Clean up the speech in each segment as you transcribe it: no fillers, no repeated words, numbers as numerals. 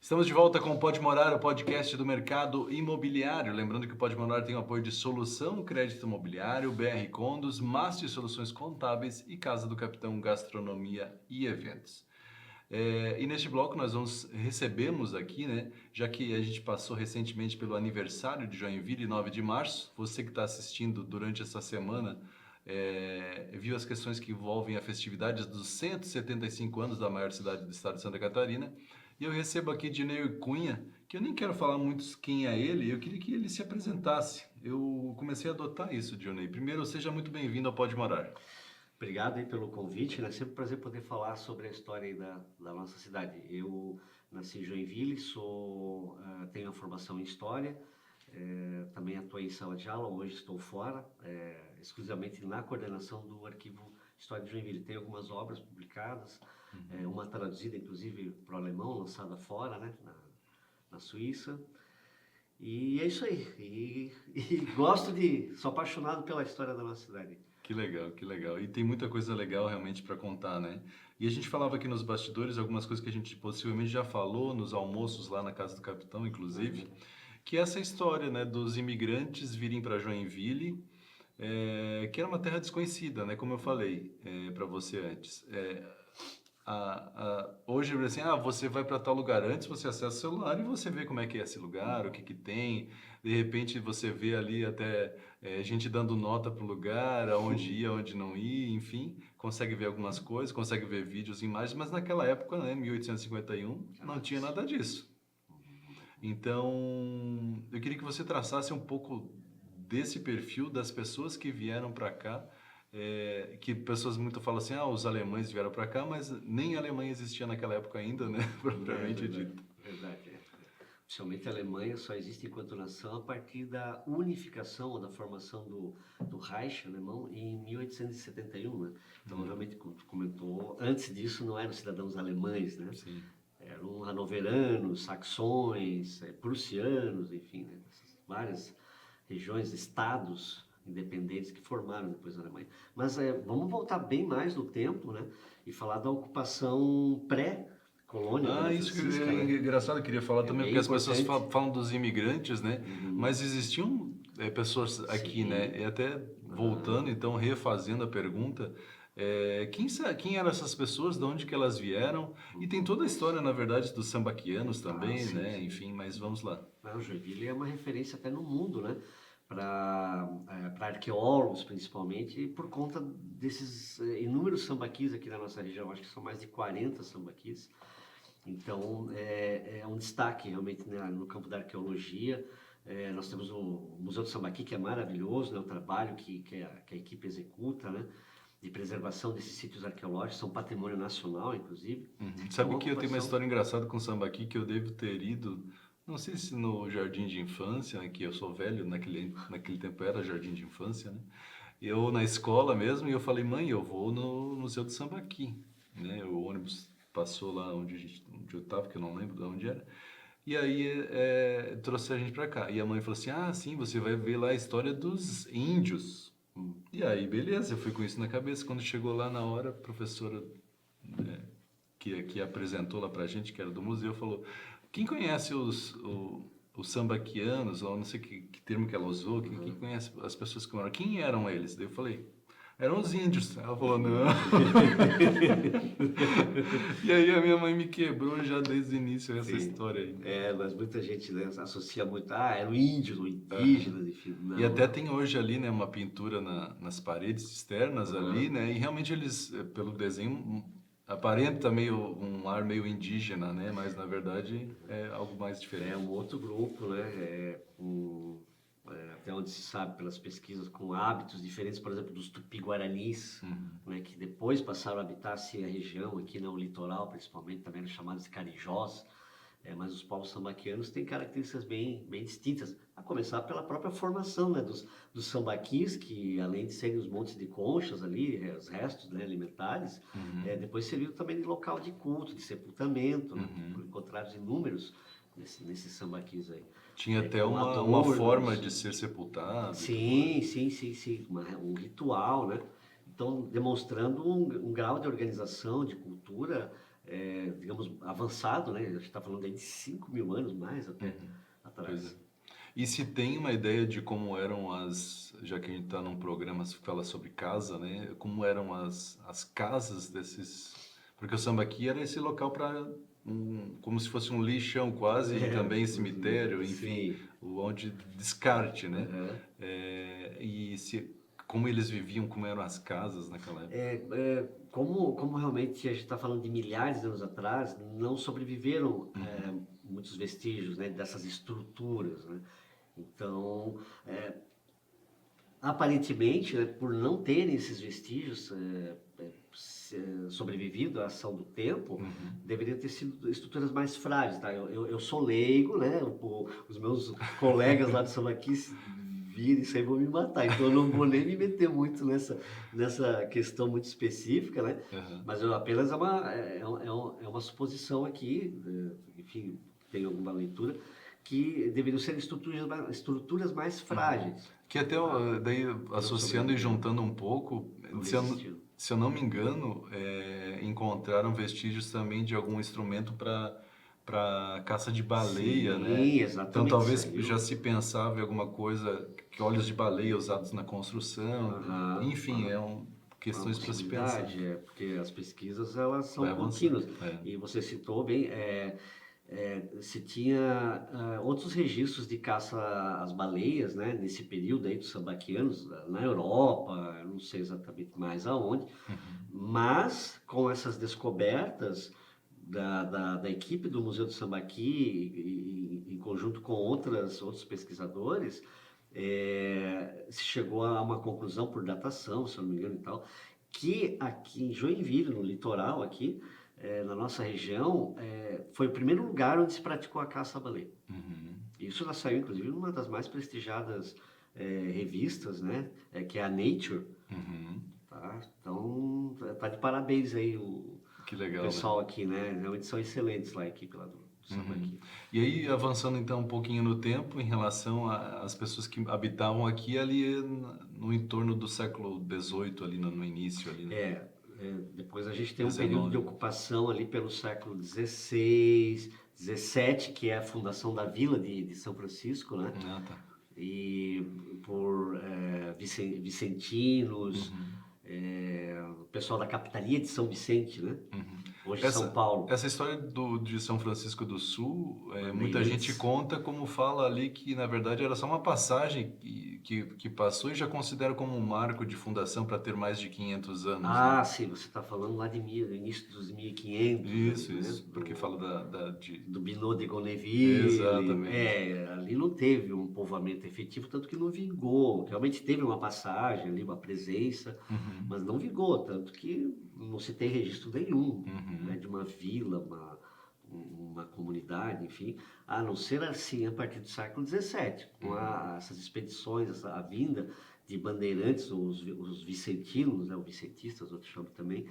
Estamos de volta com o Pode Morar, o podcast do mercado imobiliário. Lembrando que o Pode Morar tem o apoio de Solução Crédito Imobiliário, BR Condos, Master Soluções Contábeis e Casa do Capitão Gastronomia e Eventos. E neste bloco nós recebemos aqui, né, já que a gente passou recentemente pelo aniversário de Joinville, 9 de março, você que está assistindo durante essa semana, viu as questões que envolvem a festividade dos 175 anos da maior cidade do estado de Santa Catarina. E eu recebo aqui Dinei Cunha, que eu nem quero falar muito quem é ele, eu queria que ele se apresentasse. Eu comecei a adotar isso, Dinei. Primeiro, seja muito bem-vindo ao Pode Morar. Obrigado aí pelo convite, né? Sempre um prazer poder falar sobre a história aí da nossa cidade. Eu nasci em Joinville, tenho a formação em História, também atuei em sala de aula, hoje estou fora, exclusivamente na coordenação do Arquivo História de Joinville. Tenho algumas obras publicadas, uma traduzida inclusive para o alemão, lançada fora, né? Na Suíça. E é isso aí. Sou apaixonado pela história da nossa cidade. Que legal, que legal. E tem muita coisa legal realmente para contar, né? E a gente falava aqui nos bastidores algumas coisas que a gente possivelmente já falou nos almoços lá na Casa do Capitão, inclusive, que é essa história, né, dos imigrantes virem para Joinville, que era uma terra desconhecida, né? Como eu falei para você antes. Hoje, assim, você vai para tal lugar. Antes você acessa o celular e você vê como é que é esse lugar, o que que tem. De repente você vê ali até gente dando nota pro lugar, aonde ia, aonde não ia, enfim. Consegue ver algumas coisas, consegue ver vídeos, imagens, mas naquela época, né, 1851, não tinha nada disso. Então, eu queria que você traçasse um pouco desse perfil das pessoas que vieram para cá, que pessoas muito falam assim, os alemães vieram para cá, mas nem a Alemanha existia naquela época ainda, né? Propriamente Verdade, dito. verdade. Oficialmente a Alemanha só existe enquanto nação a partir da unificação ou da formação do Reich alemão em 1871, né? Então, realmente, como tu comentou, antes disso não eram cidadãos alemães, né? Sim. Eram hanoveranos, saxões, prussianos, enfim, né? Essas várias regiões, estados independentes que formaram depois a Alemanha. Mas vamos voltar bem mais no tempo, né? E falar da ocupação pré-colônia Dona Isso que Francisca, é né? engraçado, eu queria falar É também, bem porque as pessoas importante. falam dos imigrantes, né? Mas existiam pessoas aqui, né? E Sim. até voltando, Aham. então, refazendo a pergunta, quem eram essas pessoas, de onde que elas vieram? E tem toda a história, na verdade, dos sambaquianos também, Sim, né? sim. Enfim, mas vamos lá. O Joinville é uma referência até no mundo, né? Para arqueólogos, principalmente, e por conta desses inúmeros sambaquis aqui na nossa região. Acho que são mais de 40 sambaquis. Então, é um destaque realmente, né, no campo da arqueologia. Nós temos o Museu do Sambaqui, que é maravilhoso, né, o trabalho que a equipe executa, né, de preservação desses sítios arqueológicos, são patrimônio nacional, inclusive. Então, Sabe uma que eu tenho uma ocupação. história engraçada com sambaqui que eu devo ter ido, não sei se no jardim de infância, né, que eu sou velho, naquele tempo era jardim de infância, né? Eu na escola mesmo, e eu falei, mãe, eu vou no Museu do Sambaqui, né? O ônibus passou lá onde eu estava, que eu não lembro de onde era. E aí trouxe a gente pra cá. E a mãe falou assim, sim, você vai ver lá a história dos índios. E aí, beleza, eu fui com isso na cabeça. Quando chegou lá na hora, a professora que apresentou lá pra gente, que era do museu, falou: quem conhece os sambaquianos, ou não sei que termo que ela usou, quem conhece as pessoas que moram, quem eram eles? Daí eu falei: eram os índios. Ela falou: não. E aí a minha mãe me quebrou já desde o início essa Sim. história aí. Mas muita gente, né, associa muito, eram índios ou indígenas, enfim. E Não, até não. tem hoje ali, né, uma pintura nas paredes externas ali, Aham. né, e realmente eles, pelo desenho, aparenta meio um ar meio indígena, né, mas na verdade é algo mais É um diferente. outro grupo, né? Até onde se sabe pelas pesquisas, com hábitos diferentes, por exemplo, dos tupi-guaranis, né, que depois passaram a habitar-se a região aqui, no litoral, principalmente, também eram chamados de carijós. Mas os povos sambaquianos têm características bem, bem distintas, a começar pela própria formação, né, dos sambaquis, que além de serem os montes de conchas ali, os restos, né, alimentares, depois serviram também de local de culto, de sepultamento, né? Foram encontrados inúmeros nesses sambaquis aí, Tinha até com uma forma adornos. de ser sepultado e tudo Sim, mais. sim, sim, sim, um ritual, né? Então, demonstrando um grau de organização, de cultura, digamos, avançado, né? A gente está falando aí de 5.000 anos mais até atrás. Pois é. E se tem uma ideia de como eram já que a gente está num programa que fala sobre casa, né? Como eram as casas desses... Porque o Sambaqui era esse local para... como se fosse um lixão quase, e também cemitério, enfim, Sim. onde descarte, né? Aham. Como eles viviam, como eram as casas naquela época. Como realmente a gente está falando de milhares de anos atrás, não sobreviveram muitos vestígios, né, dessas estruturas, né? Então, aparentemente, né, por não terem esses vestígios sobrevivido à ação do tempo, deveriam ter sido estruturas mais frágeis, tá? Eu sou leigo, né? Os meus colegas lá do Sambaqui virem isso aí vão me matar, então eu não vou nem me meter muito nessa questão muito específica, né? Mas apenas é uma suposição aqui, enfim, tem alguma leitura, que deveriam ser estruturas mais frágeis. Que até, daí, associando e juntando um pouco, se eu não me engano, encontraram vestígios também de algum instrumento para caça de baleia, né? Sim, exatamente. Então talvez já se pensava em alguma coisa, que olhos de baleia usados na construção, enfim, questões para se pensar. Porque as pesquisas elas são Vai avançando. contínuas. E você citou bem, se tinha outros registros de caça às baleias, né, nesse período aí dos sambaquianos, na Europa, eu não sei exatamente mais aonde, mas com essas descobertas da equipe do Museu do Sambaqui, em conjunto com outros pesquisadores, se chegou a uma conclusão por datação, se eu não me engano e tal, que aqui em Joinville, no litoral aqui, na nossa região, foi o primeiro lugar onde se praticou a caça à baleia. Isso já saiu, inclusive, numa das mais prestigiadas revistas, né? Que é a Nature. Tá? Então, tá de parabéns aí que legal, pessoal, né? Aqui, né? Realmente são excelentes lá, a equipe lá do Sambaqui. E aí, avançando então um pouquinho no tempo, em relação às pessoas que habitavam aqui ali no entorno do século XVIII, ali no início, ali, né? Depois a gente tem um período de ocupação ali pelo século XVI, XVII, que é a fundação da vila de São Francisco, né? Tá. E por vicentinos, o pessoal da capitania de São Vicente, né? Hoje São Paulo. Essa história de São Francisco do Sul, muita gente conta como fala ali que, na verdade, era só uma passagem que passou e já considera como um marco de fundação para ter mais de 500 anos. Né? Sim, você está falando lá do início dos 1500. Isso, né? porque fala do Binot de Gonneeville. Exatamente. Ali não teve um povoamento efetivo, tanto que não vingou. Realmente teve uma passagem ali, uma presença, mas não vingou, tanto que não se tem registro nenhum, né, de uma vila, uma comunidade, enfim, a não ser assim a partir do século XVII, com essas expedições, a vinda de bandeirantes, os vicentinos, né, os vicentistas, outros chamam também,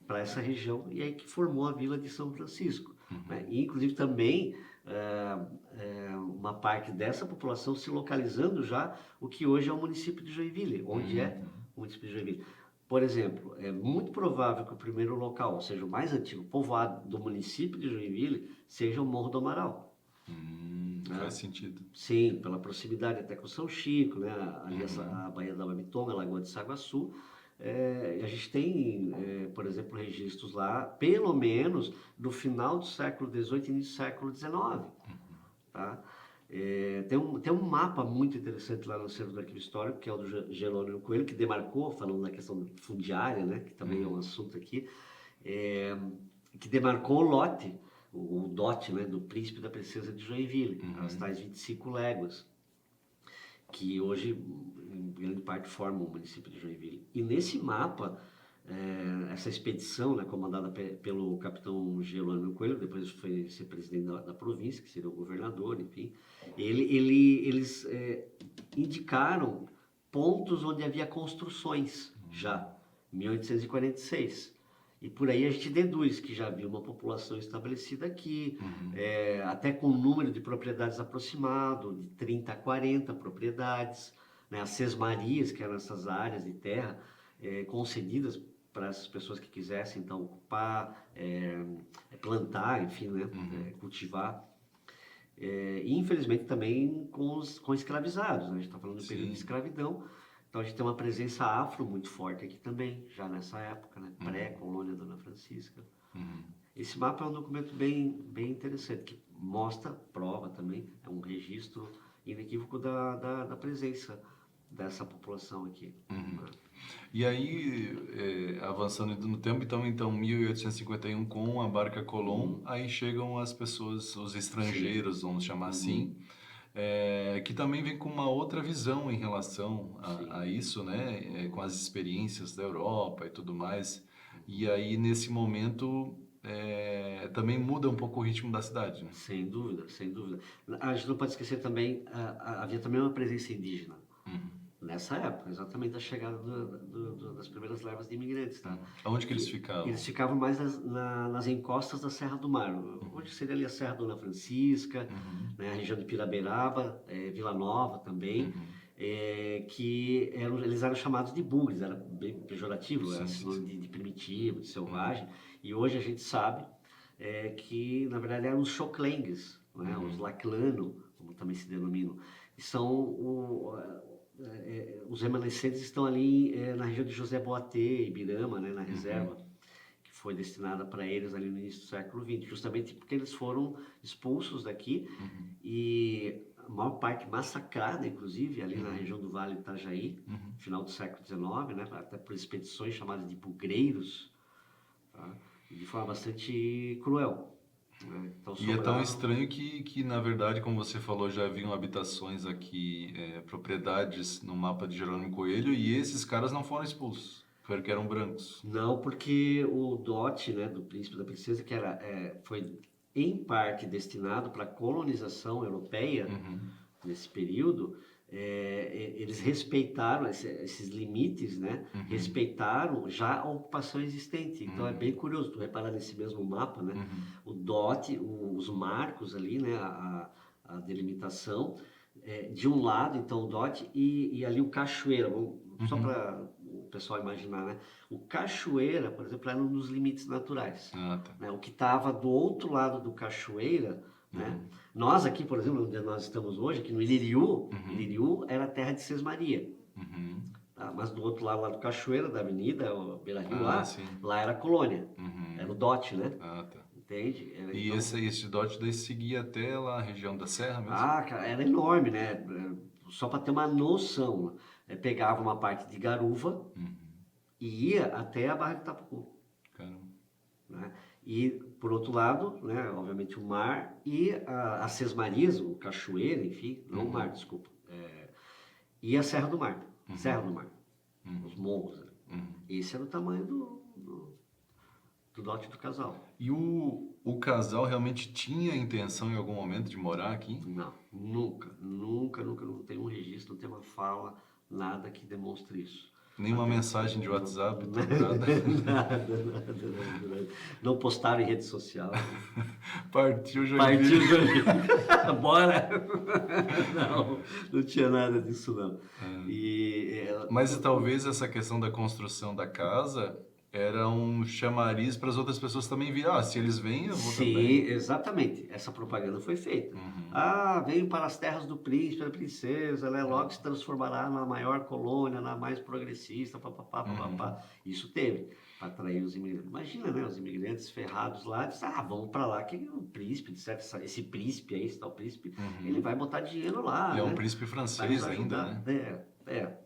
para essa região, e aí que formou a vila de São Francisco. Né? E, inclusive, também uma parte dessa população se localizando já o que hoje é o município de Joinville, onde é o município de Joinville. Por exemplo, é muito provável que o primeiro local, ou seja, o mais antigo povoado do município de Joinville, seja o Morro do Amaral. Faz sentido. Sim, pela proximidade até com São Chico, né? Ali a Baía da Babitonga, a Lagoa de Saguaçu. A gente tem, por exemplo, registros lá, pelo menos do final do século XVIII e início do século XIX. Tá? Tem um mapa muito interessante lá no Centro do Arquivo Histórico, que é o do Jerônimo Coelho, que demarcou, falando da questão fundiária, né, que também é um assunto aqui, que demarcou o lote, o dote, né, do príncipe e da princesa de Joinville, as tais 25 léguas, que hoje, em grande parte, formam o município de Joinville. E nesse mapa, essa expedição, né, comandada pelo capitão Jerônimo Coelho, depois foi ser presidente da província, que seria o governador, enfim, eles indicaram pontos onde havia construções já, em 1846. E por aí a gente deduz que já havia uma população estabelecida aqui, até com um número de propriedades aproximado, de 30 a 40 propriedades, né? As sesmarias, que eram essas áreas de terra concedidas para essas pessoas que quisessem então ocupar, plantar, enfim, né, cultivar. E infelizmente também com escravizados, né? A gente está falando do período de Sim. escravidão, então a gente tem uma presença afro muito forte aqui também, já nessa época, né? Pré-colônia Dona Francisca. Esse mapa é um documento bem interessante, que mostra, prova também, é um registro inequívoco da presença dessa população aqui. E aí, avançando no tempo, então 1851 com a barca Colón, aí chegam as pessoas, os estrangeiros, vamos chamar assim, que também vem com uma outra visão em relação a isso, né? Com as experiências da Europa e tudo mais. E aí, nesse momento, também muda um pouco o ritmo da cidade, né? Sem dúvida, sem dúvida. A gente não pode esquecer também, havia também uma presença indígena. Nessa época, exatamente da chegada das primeiras levas de imigrantes, tá? Aonde que eles ficavam? Eles ficavam mais nas encostas da Serra do Mar, onde seria ali a Serra Dona Francisca, né, a região de Piraberaba, Vila Nova também, que eles eram chamados de bugres, era bem pejorativo, era sinônimo de primitivo, de selvagem, e hoje a gente sabe que na verdade eram os Xoklengues, né, os Laclano, como também se denominam, e são os remanescentes estão ali na região de José Boatê, Ibirama, né, na reserva, que foi destinada para eles ali no início do século XX, justamente porque eles foram expulsos daqui e a maior parte massacrada, inclusive, ali na região do Vale do Itajaí, final do século XIX, né, até por expedições chamadas de bugreiros, tá, e de forma bastante cruel. Então, E é tão estranho que, na verdade, como você falou, já haviam habitações aqui, propriedades no mapa de Jerônimo Coelho, e esses caras não foram expulsos, porque eram brancos. Não, porque o dote, né, do príncipe e da princesa, que foi em parte destinado para a colonização europeia nesse período, eles respeitaram esses limites, né? Respeitaram já a ocupação existente. Então é bem curioso, tu reparar nesse mesmo mapa, né? O dote, os marcos ali, né? A delimitação, de um lado, então o dote, e ali o cachoeira. Só para o pessoal imaginar, né? O cachoeira, por exemplo, era um dos limites naturais. Ah, tá. Né? O que estava do outro lado do cachoeira, né? Nós aqui, por exemplo, onde nós estamos hoje, aqui no Iliriú, Iliriú era terra de Sesmaria. Tá? Mas do outro lado, lá do Cachoeira, da avenida, o Beira-Rio lá era a colônia, era o dote, né? Ah, tá. Entende? E Então, esse dote daí seguia até lá a região da Serra mesmo? cara, era enorme, né? Só para ter uma noção, pegava uma parte de Garuva e ia até a Barra de Itapucu. Caramba. Né? E, por outro lado, né, obviamente o mar e as Sesmarias, o Cachoeira, enfim, não o mar, desculpa, e a Serra do Mar, Serra do Mar, os morros. Né? Esse era o tamanho do dote do casal. E o casal realmente tinha a intenção em algum momento de morar aqui? Não, nunca, não tem um registro, não tem uma fala, nada que demonstre isso. Nenhuma mensagem de WhatsApp? Nada. Não postaram em rede social. Partiu Joinville. Partiu Joinville. Bora! Não tinha nada disso não. Mas talvez essa questão da construção da casa era um chamariz para as outras pessoas também virem. Se eles vêm, eu vou também. Sim, exatamente. Essa propaganda foi feita. Veio para as terras do príncipe, da princesa, né? Logo se transformará na maior colônia, na mais progressista, papapá. Isso teve, para atrair os imigrantes. Imagina, né? Os imigrantes ferrados lá, disseram, vamos para lá, que o príncipe, esse príncipe aí, esse tal príncipe, ele vai botar dinheiro lá. E é um né? príncipe francês ainda, né?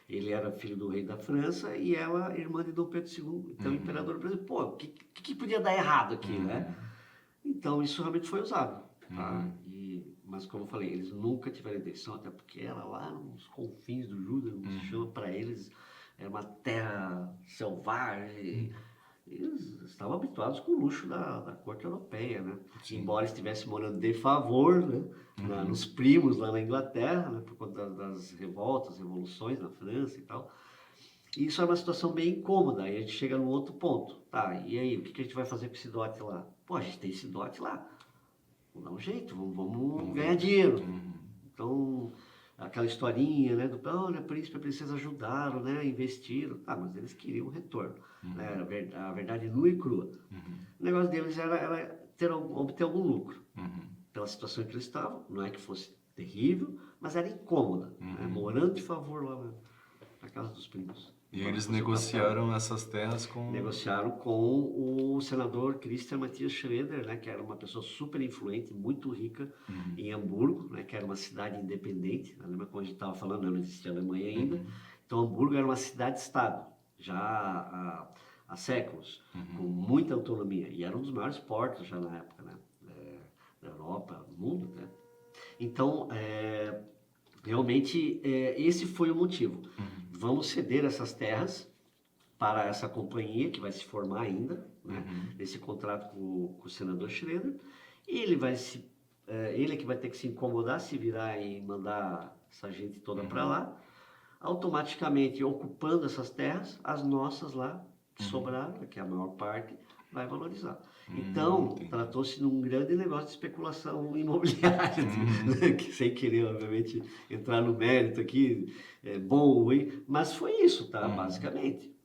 Ele era filho do rei da França e ela irmã de Dom Pedro II, então imperador do Brasil. Pô, o que podia dar errado aqui, né? Então isso realmente foi usado, tá? Mas como eu falei, eles nunca tiveram intenção, até porque era lá nos confins do Judas, como se chama para eles, era uma terra selvagem. Eles estavam habituados com o luxo da corte europeia, né? Embora estivesse morando de favor, né? Nos primos lá na Inglaterra, né? Por conta das revoltas, revoluções na França e tal. E isso é uma situação bem incômoda. Aí a gente chega num outro ponto. Tá, e aí, o que a gente vai fazer com esse dote lá? Pô, a gente tem esse dote lá. Vamos dar um jeito, vamos ganhar dinheiro. Então, aquela historinha, né, do, olha, príncipe e a princesa ajudaram, né, investiram, mas eles queriam um retorno, né, a verdade nua e crua. O negócio deles era obter algum lucro pela situação em que eles estavam, não é que fosse terrível, mas era incômoda, né, morando de favor lá na casa dos primos. E eles negociaram essas terras com... Negociaram com o senador Christian Matthias Schroeder, né, que era uma pessoa super influente, muito rica, em Hamburgo, né, que era uma cidade independente. Lembra quando a gente estava falando, não existia Alemanha ainda. Então, Hamburgo era uma cidade-estado, já há séculos, com muita autonomia. E era um dos maiores portos já na época, né, da Europa, do mundo, né. Então, realmente, esse foi o motivo. Vamos ceder essas terras para essa companhia que vai se formar ainda, né, nesse contrato com o senador Schroeder, e ele é que vai ter que se incomodar, se virar e mandar essa gente toda para lá, automaticamente ocupando essas terras, as nossas lá que sobraram, que é a maior parte, vai valorizar. Então, tratou-se de um grande negócio de especulação imobiliária, né, que sem querer, obviamente, entrar no mérito aqui, bom ou ruim, mas foi isso, tá? Basicamente.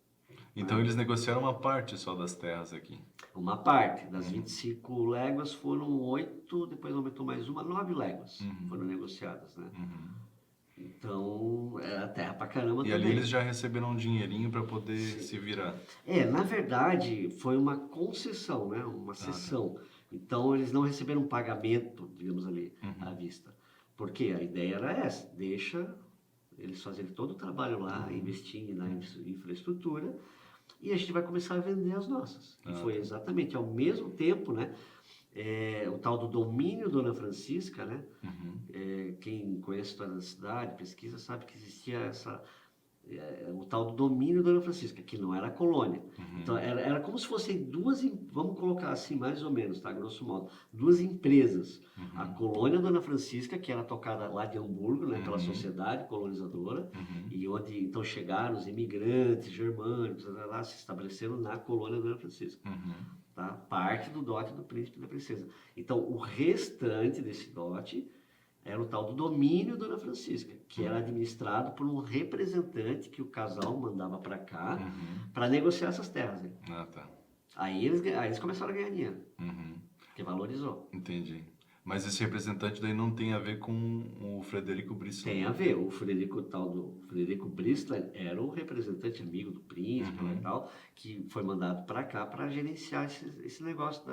Então eles negociaram uma parte só das terras aqui. Uma parte, das 25 léguas foram 8, depois aumentou mais 9 léguas foram negociadas, né? Então, era terra pra caramba e também. ali eles já receberam um dinheirinho para poder se virar. Na verdade, foi uma concessão, né? Uma cessão. Então, eles não receberam um pagamento, digamos ali, à vista. Porque a ideia era essa, deixa eles fazerem todo o trabalho lá, investir na infraestrutura, e a gente vai começar a vender as nossas. E foi exatamente ao mesmo tempo, né? O tal do domínio Dona Francisca, né? Quem conhece a história da cidade, pesquisa, sabe que existia o tal do domínio Dona Francisca, que não era a colônia. Então era como se fossem duas, vamos colocar assim mais ou menos, tá? Grosso modo, duas empresas. A colônia Dona Francisca, que era tocada lá de Hamburgo, né? Pela sociedade colonizadora, e onde então chegaram os imigrantes germânicos, lá se estabeleceram na colônia Dona Francisca. Tá? Parte do dote do príncipe e da princesa. Então, o restante desse dote era o tal do domínio Dona Francisca, que era administrado por um representante que o casal mandava para cá para negociar essas terras. Né? Tá. Aí eles começaram a ganhar dinheiro, porque valorizou. Entendi. Mas esse representante daí não tem a ver com o Frederico Bristol? Tem a ver. O Frederico Bristol era o representante amigo do príncipe, né, e tal, que foi mandado para cá para gerenciar esse negócio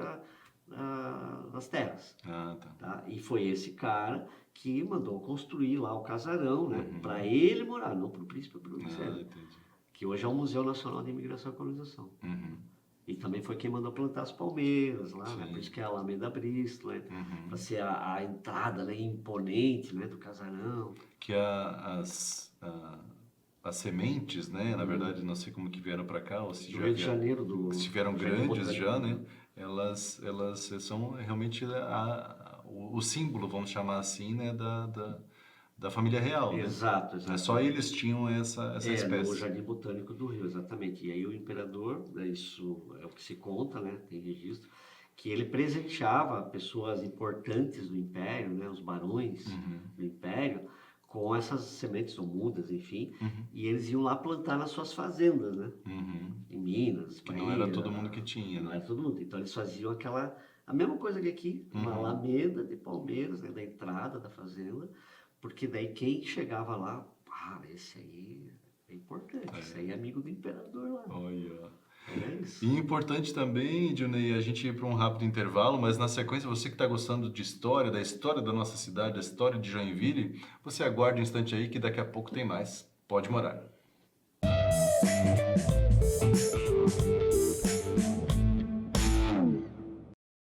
das terras. Tá? E foi esse cara que mandou construir lá o casarão, né, para ele morar, não para o príncipe, para o princesa, que hoje é o Museu Nacional de Imigração e Colonização. E também foi quem mandou plantar as palmeiras lá, né? Por isso que é a Alameda Bristol, né? Para ser a entrada, né, imponente, né, do casarão. Que as sementes, né, na verdade, não sei como que vieram para cá, ou se do Rio de Janeiro, se vieram grandes já, né? Elas são realmente o símbolo, vamos chamar assim, né, da família real, né? Exato. Só eles tinham essa espécie. No Jardim Botânico do Rio, exatamente. E aí o imperador, né, isso é o que se conta, né, tem registro, que ele presenteava pessoas importantes do Império, né, os barões do Império, com essas sementes ou mudas, enfim, e eles iam lá plantar nas suas fazendas, né, em Minas, que não era todo mundo que tinha. Não era todo mundo. Então eles faziam a mesma coisa que aqui, uma alameda de palmeiras, né, da entrada da fazenda, porque daí quem chegava lá, esse aí é importante, esse aí é amigo do imperador lá. Olha. É isso. E importante também, Dionei, a gente ir para um rápido intervalo, mas na sequência, você que está gostando de história, da história da nossa cidade, da história de Joinville, você aguarde um instante aí que daqui a pouco tem mais. Pode morar.